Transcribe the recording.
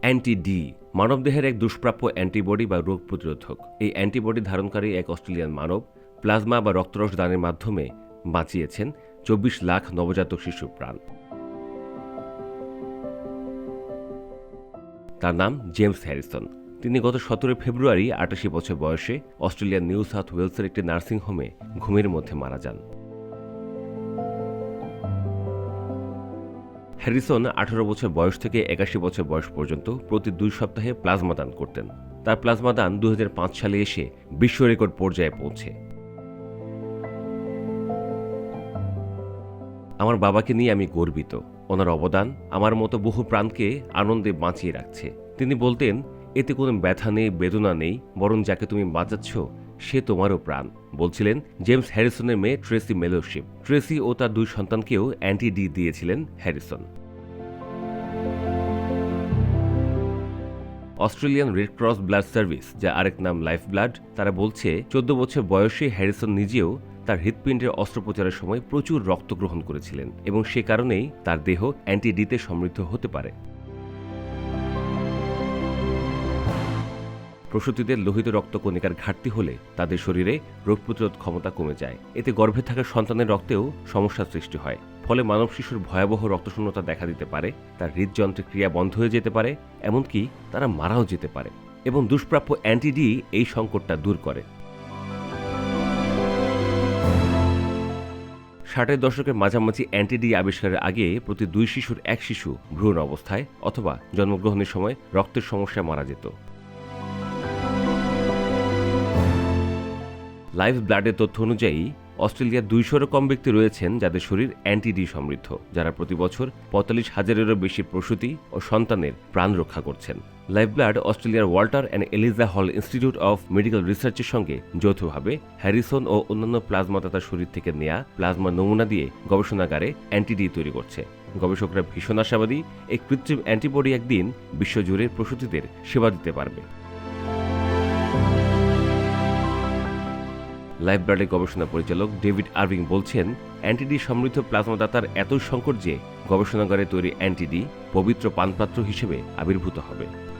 Anti-D মানবদেহের এক দুষ্প্রাপ্য antibody বা রোগ প্রতিরোধক। এই অ্যান্টিবডি ধারণকারী এক অস্ট্রেলিয়ান মানব প্লাজমা বা রক্তরস দানের মাধ্যমে বাঁচিয়েছেন ২৪ লাখ নবজাতক শিশুর প্রাণ। তার নাম জেমস হ্যারিসন। তিনি গত ১৭ ফেব্রুয়ারি ৮৮ বছর বয়সে অস্ট্রেলিয়ার নিউ সাউথ ওয়েলসের একটি নার্সিংহোমে ঘুমের মধ্যে মারা যান। হ্যারিসন ১৮ বছর বয়স থেকে ৮১ বছর বয়স পর্যন্ত প্রতি ২ সপ্তাহে প্লাজমা দান করতেন। তার প্লাজমা দান ২০০৫ সালে এসে বিশ্ব রেকর্ড পর্যায়ে পৌঁছে। আমার বাবাকে নিয়ে আমি গর্বিত। ওনার অবদান আমার মতো বহু প্রাণকে আনন্দে বাঁচিয়ে রাখছে। তিনি বলতেন, এতে কোনো ব্যথা নেই, বেদনা নেই, বরং যাকে তুমি বাঁচাচ্ছ সে তোমারও প্রাণ। বলছিলেন জেমস হ্যারিসনের মেয়ে ট্রেসি মেলোশিপ। ট্রেসি ও তার ২ সন্তানকেও অ্যান্টি-ডি দিয়েছিলেন Harrison. Australian red cross blood service, যা আরেক নাম লাইফ ব্লাড, তারা বলছে ১৪ বছর বয়সে হ্যারিসন নিজেও তার হৃৎপিণ্ডের অস্ত্রোপচারের সময় প্রচুর রক্ত গ্রহণ করেছিলেন এবং সে কারণেই তার দেহ অ্যান্টি-ডিতে সমৃদ্ধ হতে পারে। প্রসূতিদের লোহিত রক্তকণিকার ঘাটতি হলে তাদের শরীরে রোগ প্রতিরোধ ক্ষমতা কমে যায়। এতে গর্ভে থাকা সন্তানের রক্তেও সমস্যার সৃষ্টি হয়। ফলে মানব শিশুর ভয়াবহ রক্তশূন্যতা দেখা দিতে পারে, তার হৃদযন্ত্রের ক্রিয়া বন্ধ হয়ে যেতে পারে, এমনকি তারা মারাও যেতে পারে। এবং দুষ্প্রাপ্য অ্যান্টি-ডি এই সংকটটা দূর করে। ৬০-এর দশকের মাঝামাঝি অ্যান্টি-ডি আবিষ্কারের আগে প্রতি ২ শিশুর ১ শিশু ভ্রূণ অবস্থায় অথবা জন্মগ্রহণের সময় রক্তের সমস্যায় মারা যেত। লাইফ ব্লাডের তথ্য অনুযায়ী অস্ট্রেলিয়ার ২০০-এরও কম ব্যক্তি রয়েছেন যাদের শরীর অ্যান্টি-ডি সমৃদ্ধ, যারা প্রতি বছর ৪৫,০০০-এরও বেশি প্রসূতি ও সন্তানের প্রাণ রক্ষা করছেন। লাইফ ব্লাড অস্ট্রেলিয়ার ওয়াল্টার অ্যান্ড এলিজা হল ইনস্টিটিউট অফ মেডিকেল রিসার্চের সঙ্গে যৌথভাবে হ্যারিসন ও অন্যান্য প্লাজমাদাতার শরীর থেকে নেয়া প্লাজমা নমুনা দিয়ে গবেষণাগারে অ্যান্টি-ডি তৈরি করছে। গবেষকরা ভীষণ আশাবাদী এই কৃত্রিম অ্যান্টিবডি একদিন বিশ্বজুড়ে প্রসূতিদের সেবা দিতে পারবে। লাইফ ব্লাডের গবেষণা পরিচালক ডেভিড আরভিং বলছেন, অ্যান্টি-ডি সমৃদ্ধ প্লাজমাদাতার এতই সংকট যে গবেষণাগারে তৈরি অ্যান্টি-ডি পবিত্র পানপাত্র হিসেবে আবির্ভূত হবে।